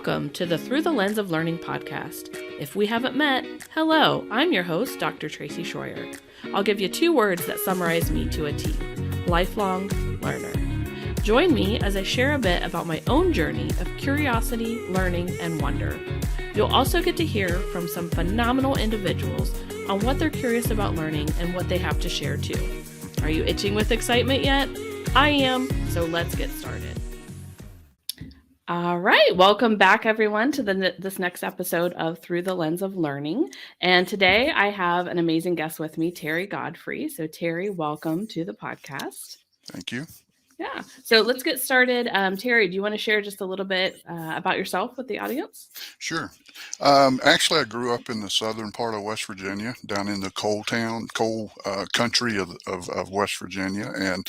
Welcome to the Through the Lens of Learning podcast. If we haven't met, hello, I'm your host, Dr. Tracy Shroyer. I'll give you 2 words that summarize me to a T: lifelong learner. Join me as I share a bit about my own journey of curiosity, learning, and wonder. You'll also get to hear from some phenomenal individuals on what they're curious about learning and what they have to share too. Are you itching with excitement yet? I am, so let's get started. All right, welcome back everyone to this next episode of Through the Lens of Learning. And today I have an amazing guest with me, Terry Godfrey. So Terry, welcome to the podcast. Thank you. Yeah, so let's get started. Terry, do you want to share just a little bit about yourself with the audience? Sure. Actually, I grew up in the southern part of West Virginia, down in the coal country of West Virginia, and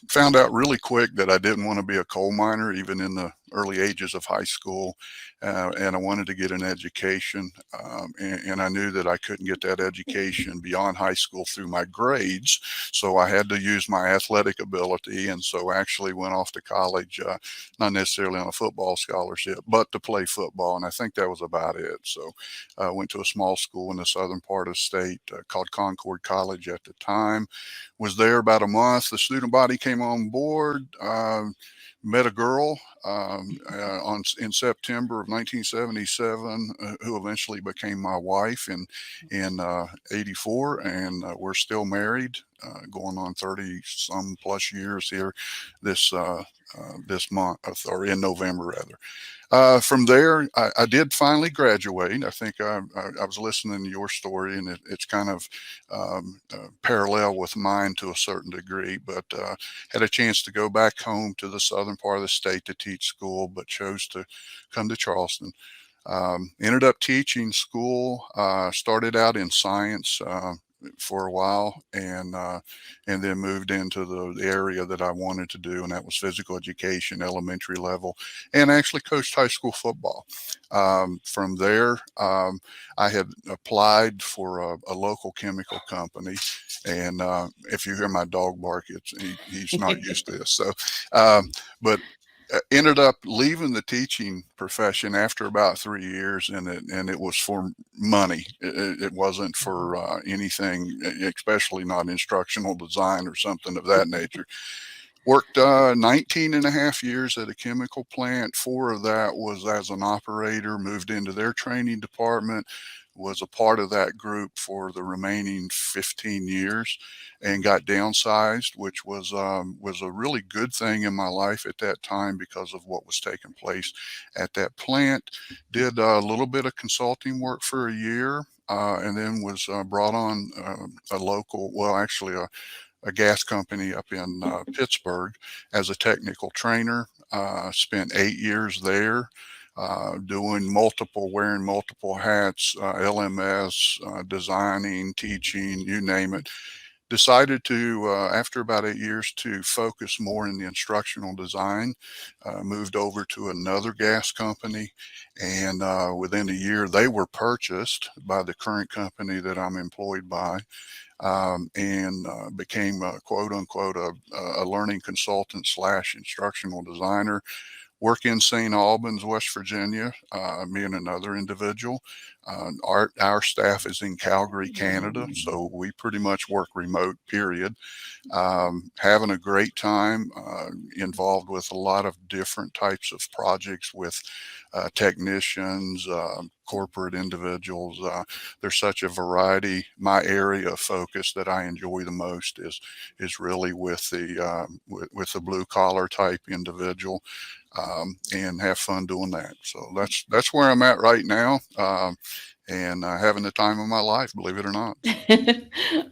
found out really quick that I didn't want to be a coal miner, even in the early ages of high school, and I wanted to get an education, and I knew that I couldn't get that education beyond high school through my grades, so I had to use my athletic ability, and so actually went off to college, not necessarily on a football scholarship, but to play football, and I think that was about it. So I went to a small school in the southern part of the state called Concord College at the time. Was there about a month. The student body came on board. Met a girl in September of 1977, who eventually became my wife in '84, and we're still married, going on 30 some plus years here this month, or in November rather. From there, I did finally graduate. I think I was listening to your story, and it's kind of parallel with mine to a certain degree, but had a chance to go back home to the southern part of the state to teach school, but chose to come to Charleston. Ended up teaching school, started out in science for a while, and then moved into the area that I wanted to do, and that was physical education, elementary level, and actually coached high school football. From there, I had applied for a local chemical company, and if you hear my dog bark, he's not used to this. So, but ended up leaving the teaching profession after about 3 years, and it was for money. It wasn't for anything, especially not instructional design or something of that nature. Worked 19 and a half years at a chemical plant. 4 of that was as an operator, moved into their training department, was a part of that group for the remaining 15 years, and got downsized, which was a really good thing in my life at that time because of what was taking place at that plant. Did a little bit of consulting work for a year, and then was brought on a gas company up in Pittsburgh as a technical trainer. Spent 8 years there, wearing multiple hats, LMS, designing, teaching, you name it. Decided to, after about 8 years, to focus more in the instructional design. Moved over to another gas company, and within a year, they were purchased by the current company that I'm employed by. And became quote unquote a learning consultant / instructional designer. Work in St. Albans, West Virginia, me and another individual. Our staff is in Calgary, Canada, so we pretty much work remote, period. Having a great time, involved with a lot of different types of projects with technicians, corporate individuals. There's such a variety. My area of focus that I enjoy the most is really with the blue collar type individual, and have fun doing that. So that's where I'm at right now, and having the time of my life, believe it or not.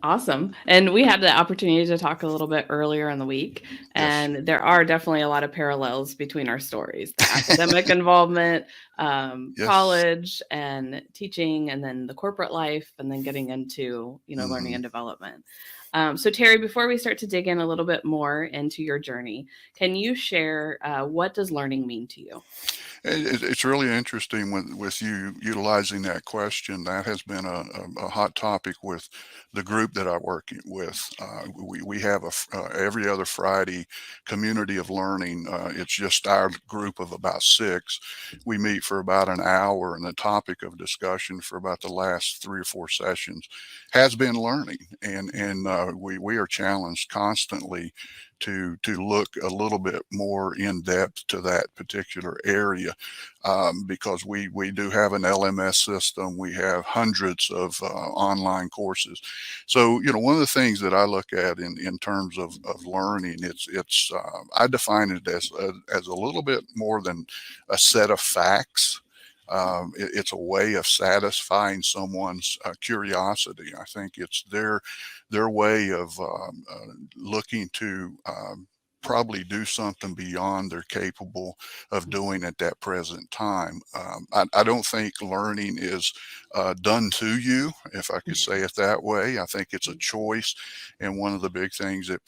Awesome. And we had the opportunity to talk a little bit earlier in the week, and Yes. there are definitely a lot of parallels between our stories: the academic involvement, Yes. college and teaching, and then the corporate life, and then getting into, learning Mhm. and development. So, Terry, before we start to dig in a little bit more into your journey, can you share what does learning mean to you? It's really interesting with you utilizing that question. That has been a hot topic with the group that I work with. We have every other Friday community of learning. It's just our group of about six. We meet for about an hour, and the topic of discussion for about the last 3 or 4 sessions has been learning, and we are challenged constantly to look a little bit more in depth to that particular area, because we do have an LMS system. We have hundreds of online courses. So, one of the things that I look at in terms of learning, it's I define it as a little bit more than a set of facts. It's a way of satisfying someone's curiosity. I think it's their way of looking to probably do something beyond they're capable of doing at that present time. I don't think learning is done to you, if I could say it that way. I think it's a choice, and one of the big things it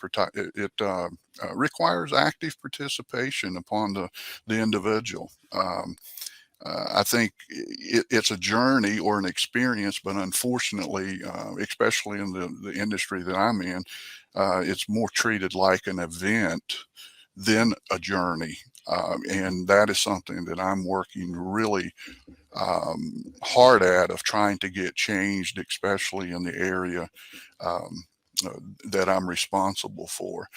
requires active participation upon the individual. I think it's a journey or an experience, but unfortunately, especially in the industry that I'm in, it's more treated like an event than a journey. And that is something that I'm working really hard at of trying to get changed, especially in the area um, uh, that I'm responsible for.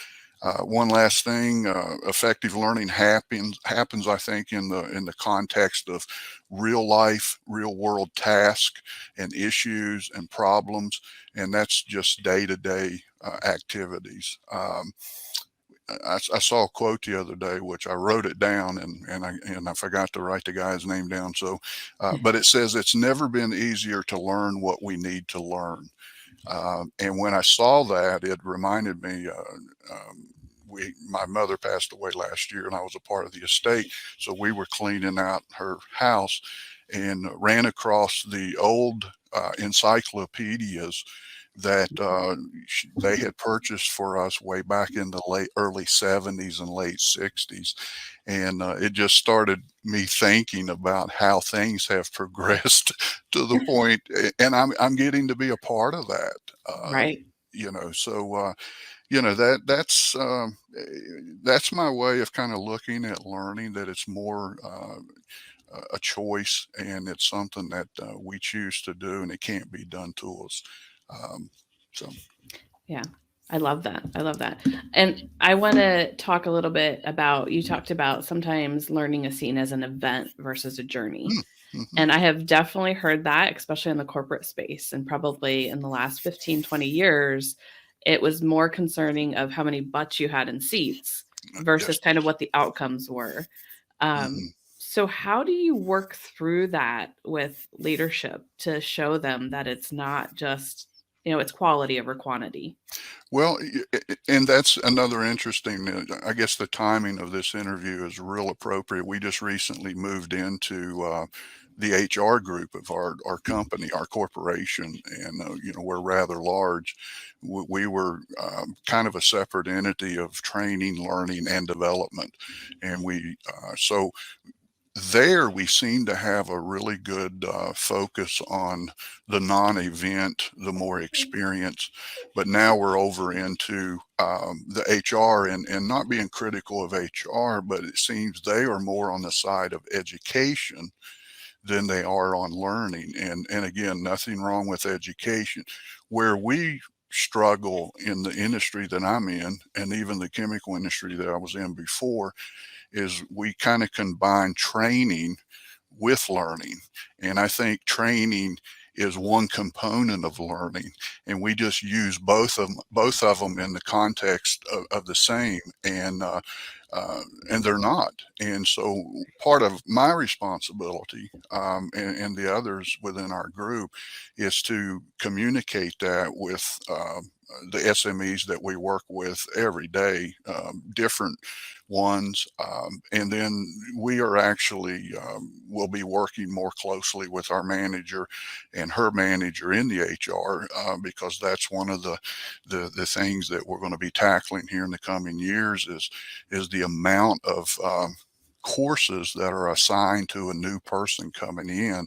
One last thing, effective learning happens, I think, in the context of real life, real world tasks and issues and problems, and that's just day to day activities. I saw a quote the other day, which I wrote it down, and I forgot to write the guy's name down. So, but it says it's never been easier to learn what we need to learn. And when I saw that, it reminded me. My mother passed away last year, and I was a part of the estate. So we were cleaning out her house, and ran across the old encyclopedias that they had purchased for us way back in the early 70s and late 60s. And it just started me thinking about how things have progressed to the point, and I'm getting to be a part of that. Right. So that's my way of kind of looking at learning, that it's more a choice, and it's something that we choose to do, and it can't be done to us. Um, so Yeah. I love that. I love that. And I want to talk a little bit about you talked about sometimes learning is seen as an event versus a journey. mhm, And I have definitely heard that, especially in the corporate space. And probably in the last 15, 20 years, it was more concerning of how many butts you had in seats yes. versus kind of what the outcomes were. Um, Mhm. so, how do you work through that with leadership to show them that it's not just, it's quality over quantity? Well, and that's another interesting. I guess the timing of this interview is real appropriate. We just recently moved into the HR group of our company, our corporation, and we're rather large. We were kind of a separate entity of training, learning, and development, and so there we seem to have a really good focus on the non-event, the more experience. But now we're over into the HR, and not being critical of HR, but it seems they are more on the side of education than they are on learning. And again, nothing wrong with education. Where we struggle in the industry that I'm in, and even the chemical industry that I was in before, is we kind of combine training with learning. And I think training is one component of learning, and we just use both of them in the context of the same, and they're not. And so part of my responsibility, and the others within our group, is to communicate that with the SMEs that we work with every day, different ones. And then we are actually will be working more closely with our manager and her manager in the HR, because that's one of the things that we're going to be tackling here in the coming years is the amount of courses that are assigned to a new person coming in,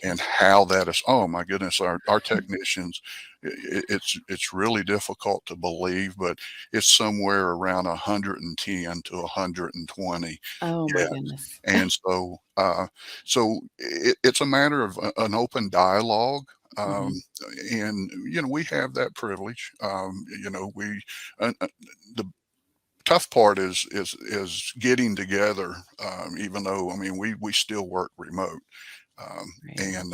and how that is, oh my goodness, our technicians, it's really difficult to believe, but it's somewhere around 110 to 120. Oh my Yeah. goodness. And so it's a matter of an open dialogue. Um, Mhm. and we have that privilege. We the tough part is getting together. Even though, I mean, we still work remote. Right. And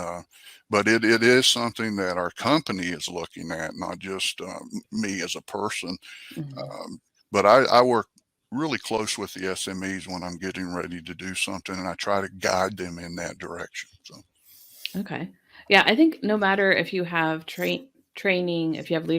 But it is something that our company is looking at, not just me as a person. Mhm. Um, but I work really close with the SMEs when I'm getting ready to do something, and I try to guide them in that direction. So Okay. Yeah, I think no matter if you have training, if you have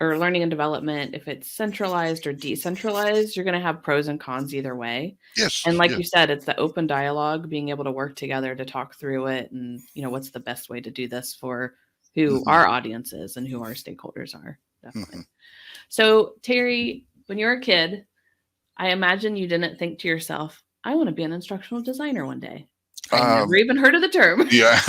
or learning and development, if it's centralized or decentralized, you're going to have pros and cons either way. yes, And like yes, you said, it's the open dialogue, being able to work together to talk through it and, what's the best way to do this for who hmm our audience is and who our stakeholders are. hmm Definitely. So, Terry, when you were a kid, I imagine you didn't think to yourself, I want to be an instructional designer one day. I never um, even heard of the term. yeah.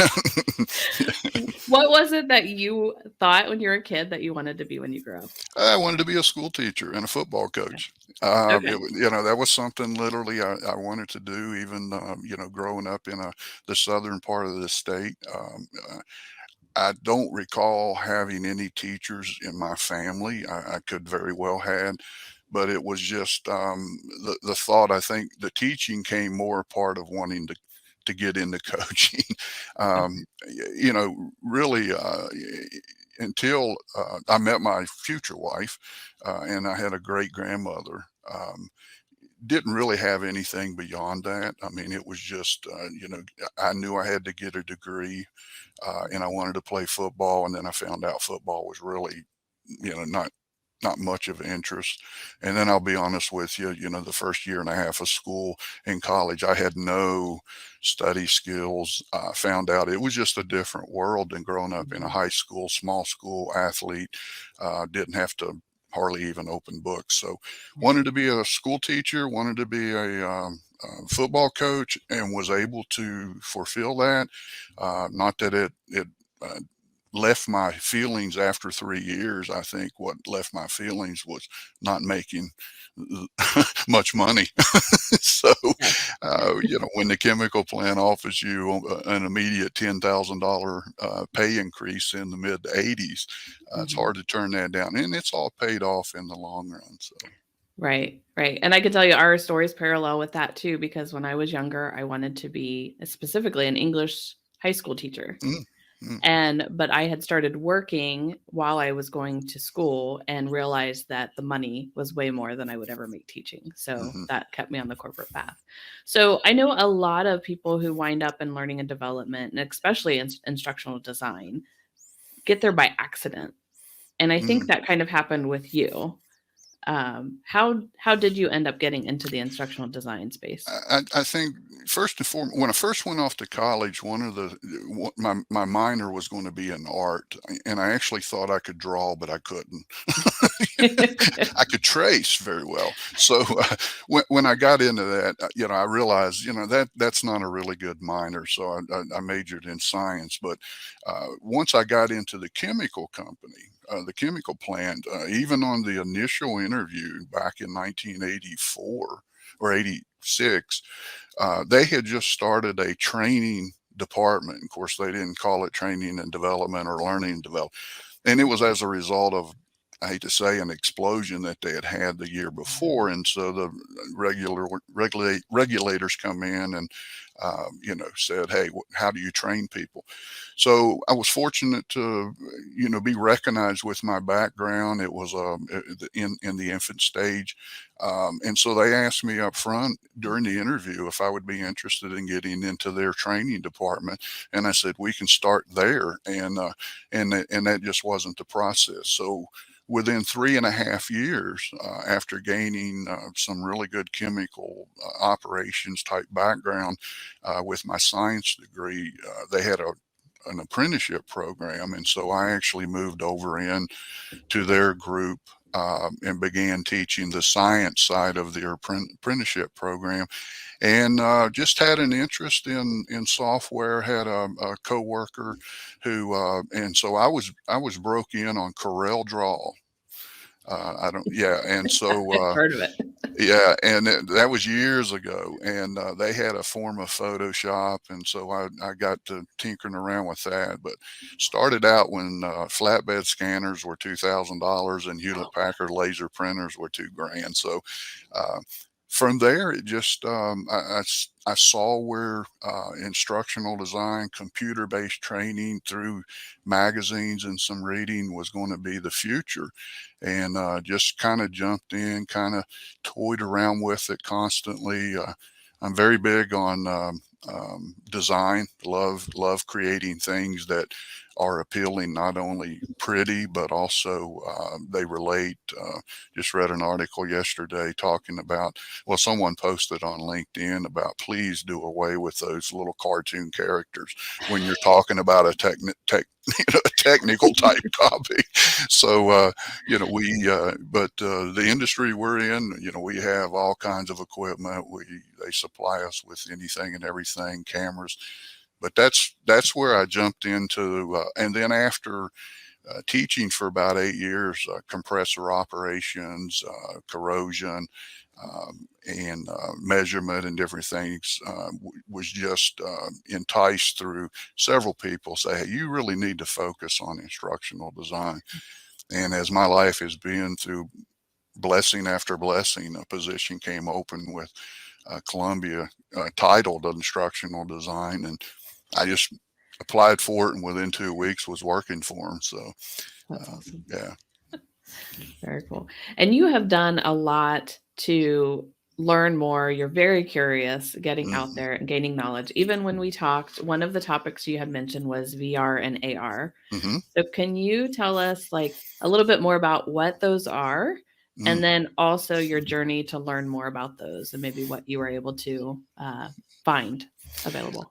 What was it that you thought when you were a kid that you wanted to be when you grew up? I wanted to be a school teacher and a football Okay. coach. Okay. That was something literally I wanted to do, even growing up in the southern part of the state. I don't recall having any teachers in my family. I could very well had, but it was just the thought. I think the teaching came more a part of wanting to get into coaching. Okay. Really, until I met my future wife, and I had a great grandmother. Didn't really have anything beyond that. I mean, it was just, I knew I had to get a degree, and I wanted to play football. And then I found out football was really, not much of interest. And then I'll be honest with you, the first year and a half of school in college, I had no study skills. I found out it was just a different world than growing up in a Mhm. high school, small school athlete. Didn't have to hardly even open books. So wanted Right. to be a school teacher, wanted to be a football coach, and was able to fulfill that. Not that it uh, left my feelings after 3 years. I think what left my feelings was not making much money. So, Yes. Okay. when the chemical plant offers you an immediate $10,000 pay increase in the mid 80s, it's Mhm. hard to turn that down, and it's all paid off in the long run. So, Right, right, and I could tell you our stories parallel with that too, because when I was younger, I wanted to be specifically an English high school teacher. mm, mm, But I had started working while I was going to school and realized that the money was way more than I would ever make teaching. So mhm, that kept me on the corporate path. So I know a lot of people who wind up in learning and development, and especially in instructional design, get there by accident. And I think mm. that kind of happened with you. How did you end up getting into the instructional design space? I think first and foremost, when I first went off to college, my minor was going to be in art, and I actually thought I could draw, but I couldn't. I could trace very well. So when I got into that, I realized, that's not a really good minor. So I majored in science. But once I got into the chemical company, the chemical plant, even on the initial interview back in 1984 or 86, they had just started a training department. Of course, they didn't call it training and development or learning and development, and it was as a result of, I hate to say, an explosion that they had had the year before. And so the regulators come in and, said, hey, how do you train people? So I was fortunate to, be recognized with my background. It was in the infant stage. And so they asked me up front during the interview if I would be interested in getting into their training department. And I said, we can start there. And that just wasn't the process. So within 3.5 years, after gaining some really good chemical operations type background with my science degree, they had an apprenticeship program. And so I actually moved over in to their group and began teaching the science side of their apprenticeship program, and just had an interest in software. Had a coworker who, and so I was broke in on Corel Draw. I don't, yeah, and so I've heard of it. yeah, and that was years ago, and they had a form of Photoshop, and so I got to tinkering around with that. But started out when flatbed scanners were $2,000 and Hewlett Packard laser printers were 2 grand. So uh, from there, it just I saw where instructional design, computer-based training through magazines and some reading was going to be the future, and just kind of jumped in, kind of toyed around with it constantly. I'm very big on design. Love creating things that are appealing, not only pretty but also they relate. Just read an article yesterday talking about, well, someone posted on LinkedIn about please do away with those little cartoon characters when you're talking about a technical type topic. So the industry we're in, we have all kinds of equipment. They supply us with anything and everything, cameras. But that's where I jumped into, and then after teaching for about 8 years, compressor operations, corrosion, and measurement and different things, was just enticed through several people say, hey, you really need to focus on instructional design. And as my life has been, through blessing after blessing, a position came open with Columbia, titled Instructional Design, and I just applied for it, and within 2 weeks was working for them. So, That's awesome. yeah. Very cool. And you have done a lot to learn more. You're very curious, getting out Hmm. there and gaining knowledge. Even when we talked, one of the topics you had mentioned was VR and AR. Hmm. So can you tell us like a little bit more about what those are, and Hmm. then also your journey to learn more about those and maybe what you were able to find available?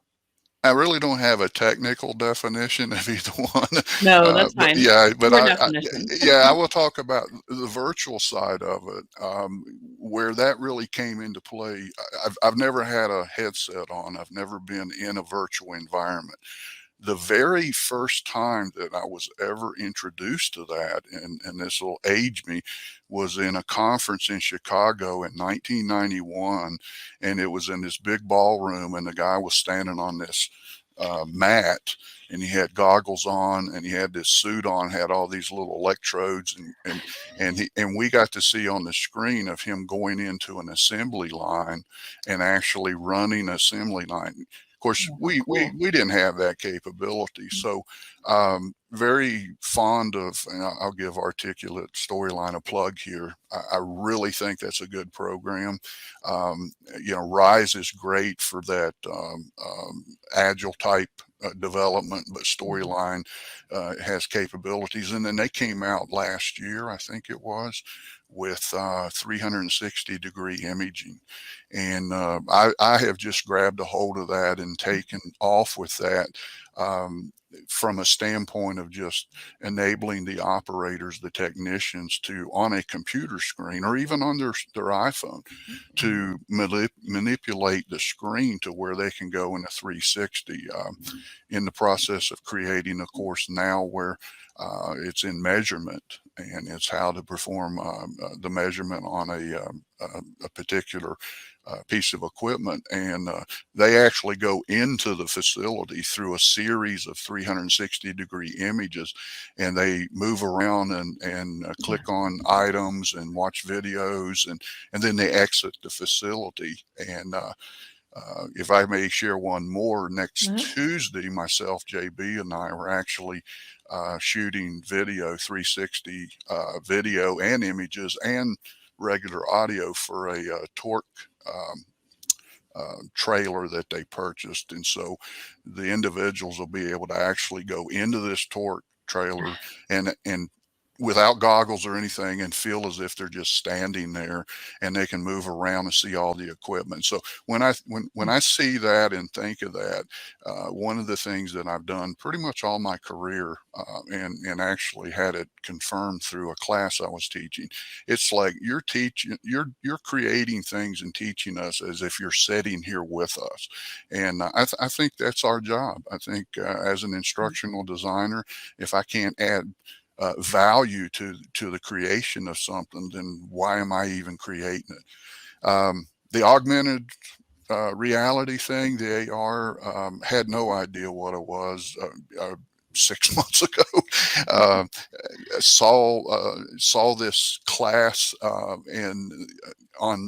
I really don't have a technical definition of either one, No, that's but fine. yeah, but Your definition. yeah, I will talk about the virtual side of it, where that really came into play. I've never had a headset on. I've never been in a virtual environment. The very first time that I was ever introduced to that, and this will age me, was in a conference in Chicago in 1991, and it was in this big ballroom, and the guy was standing on this mat, and he had goggles on, and he had this suit on, had all these little electrodes, and we got to see on the screen of him going into an assembly line and actually running assembly line. Of course, Oh, how we cool. we didn't have that capability. So very fond of, and I'll give Articulate Storyline a plug here. I really think that's a good program. Rise is great for that agile type development, but Mhm. Storyline has capabilities. And then they came out last year, I think it was, with 360-degree imaging. And I have just grabbed a hold of that and taken off with that. From a standpoint of just enabling the operators, the technicians, to on a computer screen or even on their iPhone, to manipulate the screen to where they can go in a 360. In the process of creating a course now where it's in measurement, and it's how to perform the measurement on a particular piece of equipment. And they actually go into the facility through a series of 360-degree images, and they move around and click on items and watch videos, and then they exit the facility. And if I may share one more, next Uh-huh. Tuesday, myself, JB, and I were actually shooting video, 360 video and images and regular audio for a torque um, trailer that they purchased. And so the individuals will be able to actually go into this torque trailer and without goggles or anything and feel as if they're just standing there and they can move around and see all the equipment. So when I see that and think of that, one of the things that I've done pretty much all my career, and actually had it confirmed through a class I was teaching, it's like you're creating things and teaching us as if you're sitting here with us, and I think that's our job. I think as an instructional designer, if I can't add value to the creation of something, then why am I even creating it? The augmented reality thing, the AR, had no idea what it was. 6 months ago, uh, saw this class and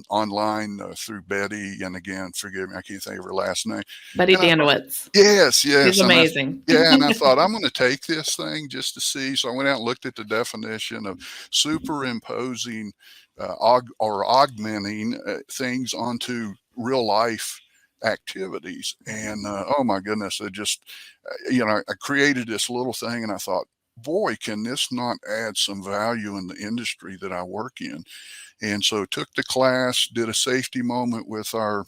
online through Betty, and again, forgive me, I can't think of her last name. Betty And I thought, Danowitz. yes, She's yes, amazing. and I thought I'm going to take this thing just to see. So I went out and looked at the definition of superimposing or augmenting things onto real life activities, and oh my goodness, it just I created this little thing, and I thought, boy, can this not add some value in the industry that I work in? And so took the class, did a safety moment with our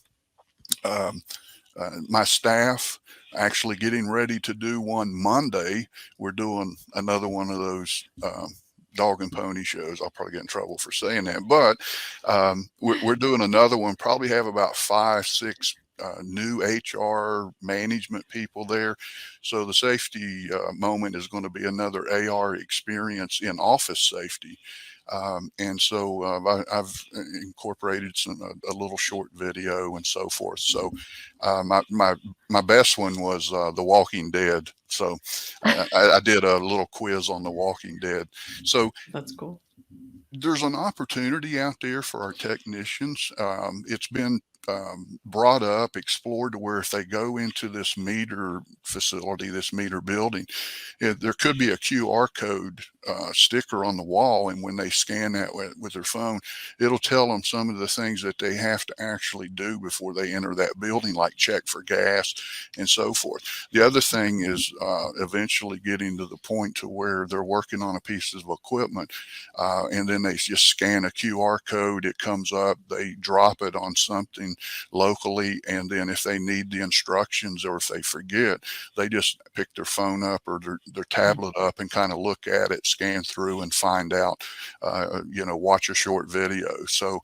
um, my staff, actually getting ready to do one Monday. We're doing another one of those dog and pony shows. I'll probably get in trouble for saying that, but we're doing another one. Probably have about 5, 6 new HR management people there. So the safety moment is going to be another AR experience in office safety. And so I've incorporated a little short video and so forth. So my best one was The Walking Dead. So I did a little quiz on The Walking Dead. So That's cool. there's an opportunity out there for our technicians. It's been brought up, explored, to where if they go into this meter facility, this meter building, there could be a QR code sticker on the wall, and when they scan that with their phone, it'll tell them some of the things that they have to actually do before they enter that building, like check for gas and so forth. The other thing is eventually getting to the point to where they're working on a piece of equipment, and then they just scan a QR code, it comes up, they drop it on something locally, and then if they need the instructions or if they forget, they just pick their phone up or their tablet up and kind of look at it, scan through and find out, watch a short video. So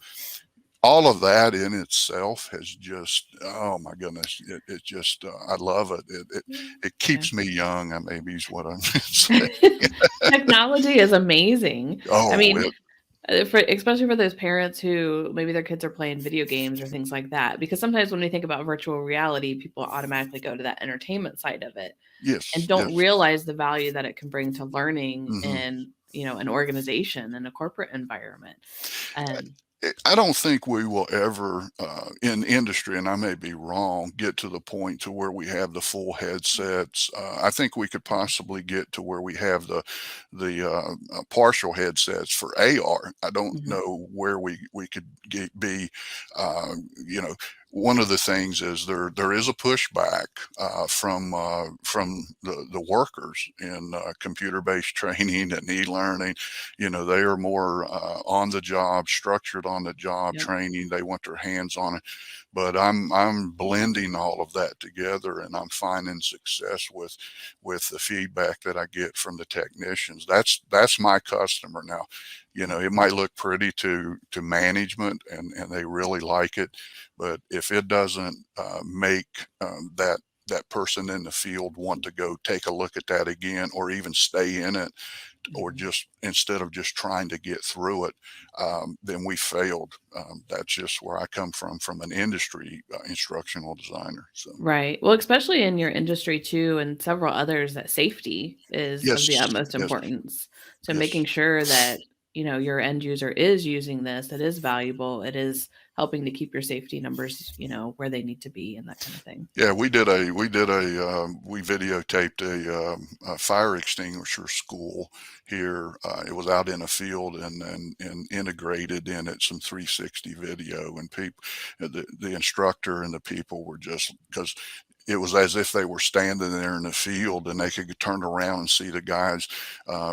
all of that in itself has just, oh my goodness, it just, I love it. It Yeah. keeps me young, maybe is what I'm saying. Technology is amazing. I Oh, mean, especially for those parents who maybe their kids are playing video games or things like that, because sometimes when we think about virtual reality, people automatically go to that entertainment side of it and yes, don't yes. realize the value that it can bring to learning Hmm. in, an organization and a corporate environment. And I don't think we will ever, in industry, and I may be wrong, get to the point to where we have the full headsets. I think we could possibly get to where we have the partial headsets for AR. I don't Mhm. know where we could be. Uh, you know, One of the things is there is a pushback from the workers in computer based training and e-learning. They are more on the job, structured on the job Yep. training. They want their hands on it, but I'm blending all of that together, and I'm finding success with the feedback that I get from the technicians. That's my customer now. It might look pretty to management, and they really like it, but if it doesn't make that person in the field want to go take a look at that again, or even stay in it, or Mhm. just instead of just trying to get through it, then we failed. That's just where I come from an industry instructional designer. So Right. Well, especially in your industry too, and several others, that safety is of the yes, utmost yes, importance. So yes. making sure that, your end user is using this, it is valuable, it is helping to keep your safety numbers, where they need to be and that kind of thing. Yeah, we videotaped a fire extinguisher school here. It was out in a field, and integrated in it some 360 video, and people, the instructor and the people were just, because it was as if they were standing there in the field and they could turn around and see the guys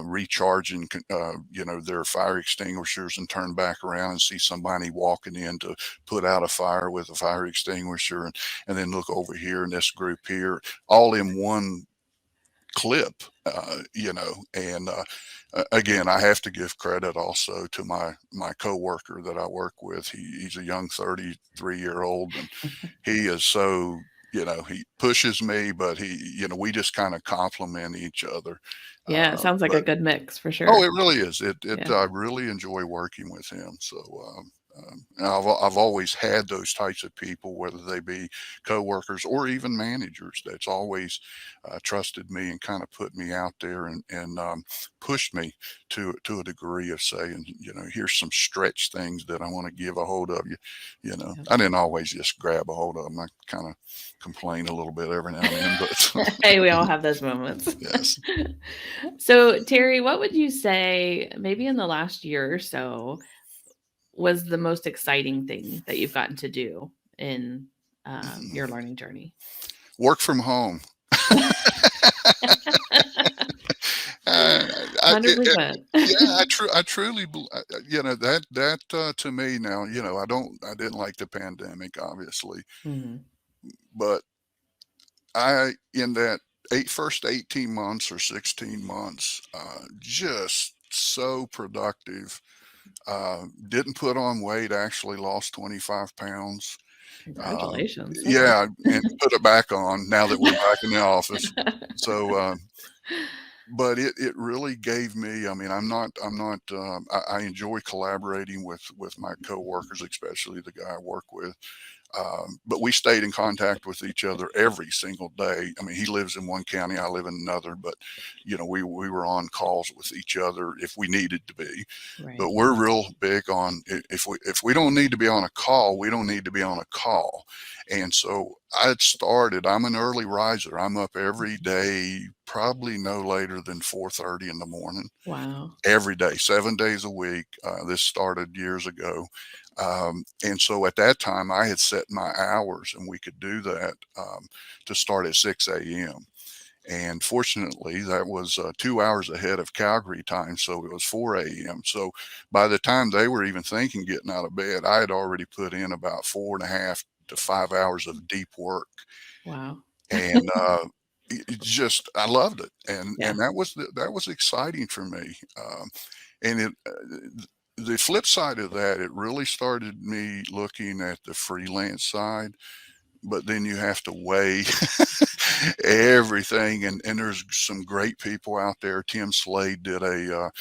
recharging, their fire extinguishers, and turn back around and see somebody walking in to put out a fire with a fire extinguisher, and then look over here and this group here, all in one clip, and again, I have to give credit also to my coworker that I work with. He's a young 33-year-old, and he is so, he pushes me, but we just kind of compliment each other. Yeah, it sounds like But a good mix for oh, sure. it really is. Yeah. I really enjoy working with him. So, and I've always had those types of people, whether they be coworkers or even managers, that's always trusted me and kind of put me out there, and pushed me to a degree of saying, here's some stretch things that I want to give a hold of you. Yeah. I didn't always just grab a hold of them. I kind of complain a little bit every now and then, but Hey, we all have those moments. yes. So, Terry, what would you say, maybe in the last year or so, was the most exciting thing that you've gotten to do in your learning journey? Work from home. Uh, I, it, 100%. yeah, I truly, that to me now, I didn't like the pandemic, obviously, Mhm. but in that first 18 months or 16 months, just so productive. Didn't put on weight, actually lost 25 pounds. Um, Congratulations. That's yeah, awesome. and put it back on now that we're back in the office. So, but it really gave me, I mean, I enjoy collaborating with my coworkers, especially the guy I work with. But we stayed in contact with each other every single day. I mean, he lives in one county, I live in another, but we were on calls with each other if we needed to be. Right. But we're real big on, if we don't need to be on a call, we don't need to be on a call. And so I'm an early riser. I'm up every day, probably no later than 4:30 in the morning, Wow. every day, 7 days a week. This started years ago. And so at that time, I had set my hours, and we could do that, to start at 6 a.m. And fortunately, that was 2 hours ahead of Calgary time. So it was 4 a.m. So by the time they were even thinking getting out of bed, I had already put in about 4.5 to 5 hours of deep work. Wow. And I loved it. Yeah. And that was exciting for me. And the flip side of that, it really started me looking at the freelance side, but then you have to weigh everything, and there's some great people out there. Tim Slade did a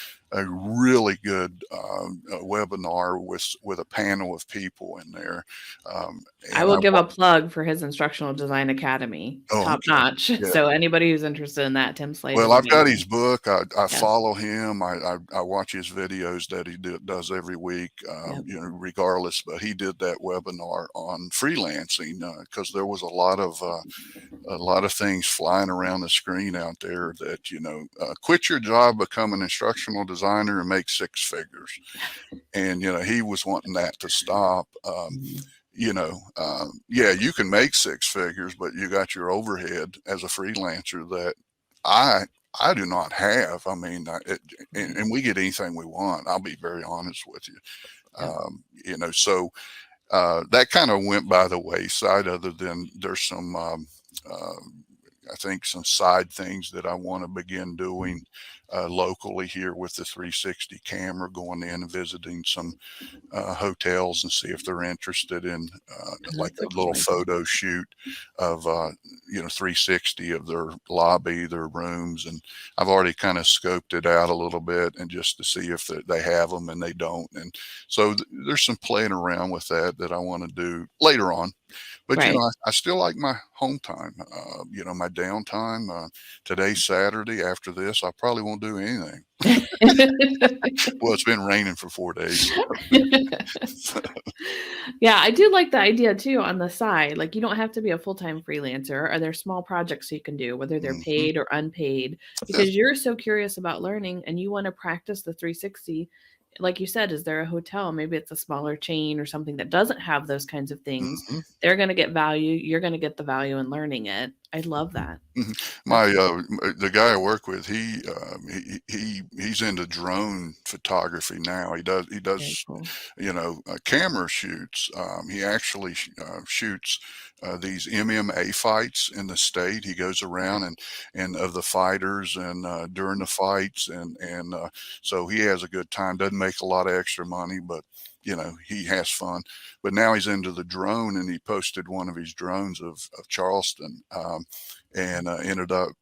really good webinar with a panel of people in there, um, I and will give a plug for his Instructional Design Academy. oh, Top okay, notch. yeah. So anybody who's interested in that, Tim Slade is Well, I've got amazing. his book. I Yeah. follow him. I watch his videos that he does every week, Yep. regardless. But he did that webinar on freelancing, because there was a lot of things flying around the screen out there that, quit your job, become an instructional designer, and make six figures. And, he was wanting that to stop. Mhm. Yeah, you can make six figures, but you got your overhead as a freelancer that I I do not have. I mean, Right. and we get anything we want. I'll be very honest with you. Yep. So that kind of went by the wayside. Other than there's some, I think, some side things that I want to begin doing locally here with the 360 camera, going in and visiting some hotels and see if they're interested in like That's a little exciting. photo shoot of 360 of their lobby, their rooms. And I've already kind of scoped it out a little bit, and just to see if they have them, and they don't. And so there's some playing around with that I want to do later on. But Right. I still like my home time, my downtime. Today's Saturday. After this, I probably won't do anything. Well, it's been raining for 4 days. So, Yeah, I do like the idea too on the side. Like, you don't have to be a full-time freelancer, or there's small projects you can do, whether they're mhm. paid or unpaid, Yes. because you're so curious about learning and you want to practice the 360. like you said, is there a hotel? Maybe it's a smaller chain or something that doesn't have those kinds of things. Mhm. They're going to get value. You're going to get the value in learning it. I love that. Mhm. That's The guy I work with, he's into drone photography now. He very does, cool. camera shoots. He actually shoots these MMA fights in the state. He goes around and of the fighters and during the fights and so he has a good time. Doesn't make a lot of extra money, but he has fun. But now he's into the drone, and he posted one of his drones of Charleston, and ended up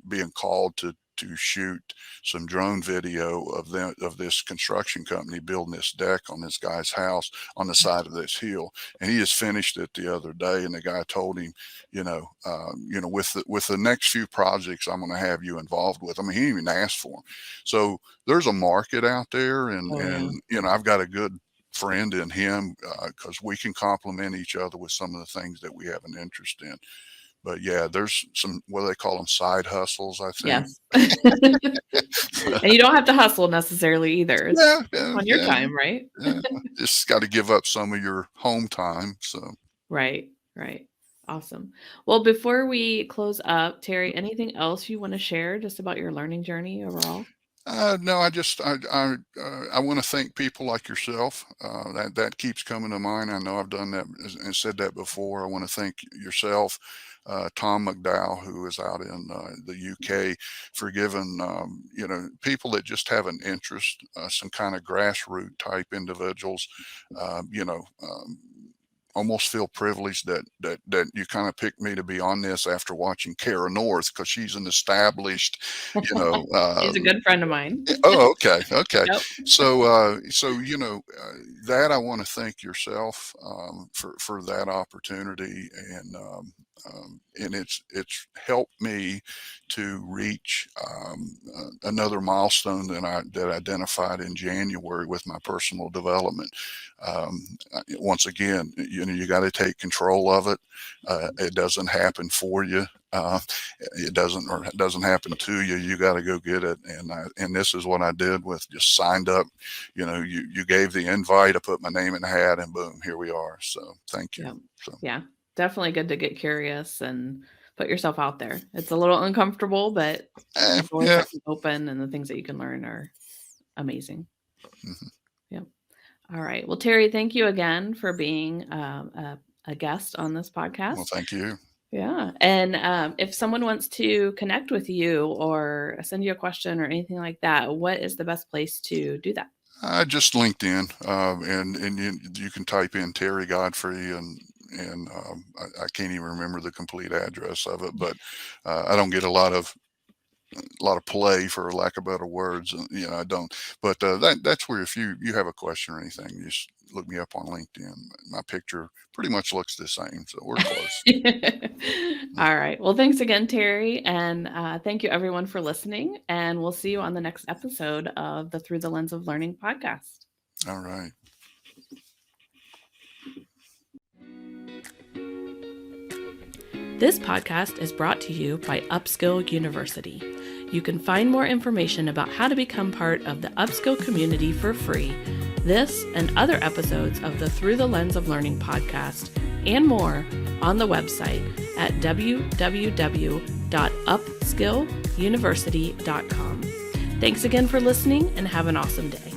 being called to shoot some drone video of this construction company building this deck on this guy's house on the side of this hill. And he just finished it the other day, and the guy told him, with the next few projects I'm going to have you involved with. I mean, he didn't even ask for them. So there's a market out there, and Oh, yeah. I've got a good friend in him, because we can complement each other with some of the things that we have an interest in. But yeah, there's some, what do they call them, side hustles, I think. Yes. And you don't have to hustle necessarily either. It's Yeah, yeah, on your yeah, time, right? yeah. Just got to give up some of your home time. So Right, right. Awesome. Well, before we close up, Terry, anything else you want to share just about your learning journey overall? no, I want to thank people like yourself. That keeps coming to mind. I know I've done that and said that before. I want to thank yourself, Tom McDowell, who is out in the UK, for giving people that just have an interest, some kind of grassroots type individuals, almost feel privileged that you kind of picked me to be on this after watching Kara North, because she's an established, you know. She's a good friend of mine. Oh, okay, okay. Yep. So that I want to thank yourself for that opportunity, and it's helped me to reach another milestone that I identified in January with my personal development. Once again, you got to take control of it. It doesn't happen for you. It doesn't happen to you. You got to go get it. And this is what I did, with just signed up. You gave the invite. I put my name in the hat, and boom, here we are. So thank you. Yeah. So Yeah. Definitely good to get curious and put yourself out there. It's a little uncomfortable, but the doors yeah. that can open and the things that you can learn are amazing. Mhm. Yep. All right. Well, Terry, thank you again for being a guest on this Well, podcast. thank you. Yeah. And if someone wants to connect with you or send you a question or anything like that, what is the best place to do that? Just LinkedIn, and you can type in Terry Godfrey, and I can't even remember the complete address of it, but I don't get a lot of play, for lack of better words. I don't. But that's where, if you have a question or anything, you just look me up on LinkedIn. My picture pretty much looks the same, so we're close. All right. Well, thanks again, Terry. And thank you, everyone, for listening. And we'll see you on the next episode of the Through the Lens of Learning podcast. All right. This podcast is brought to you by Upskill University. You can find more information about how to become part of the Upskill community for free, this and other episodes of the Through the Lens of Learning podcast, and more on the website at www.upskilluniversity.com. Thanks again for listening, and have an awesome day.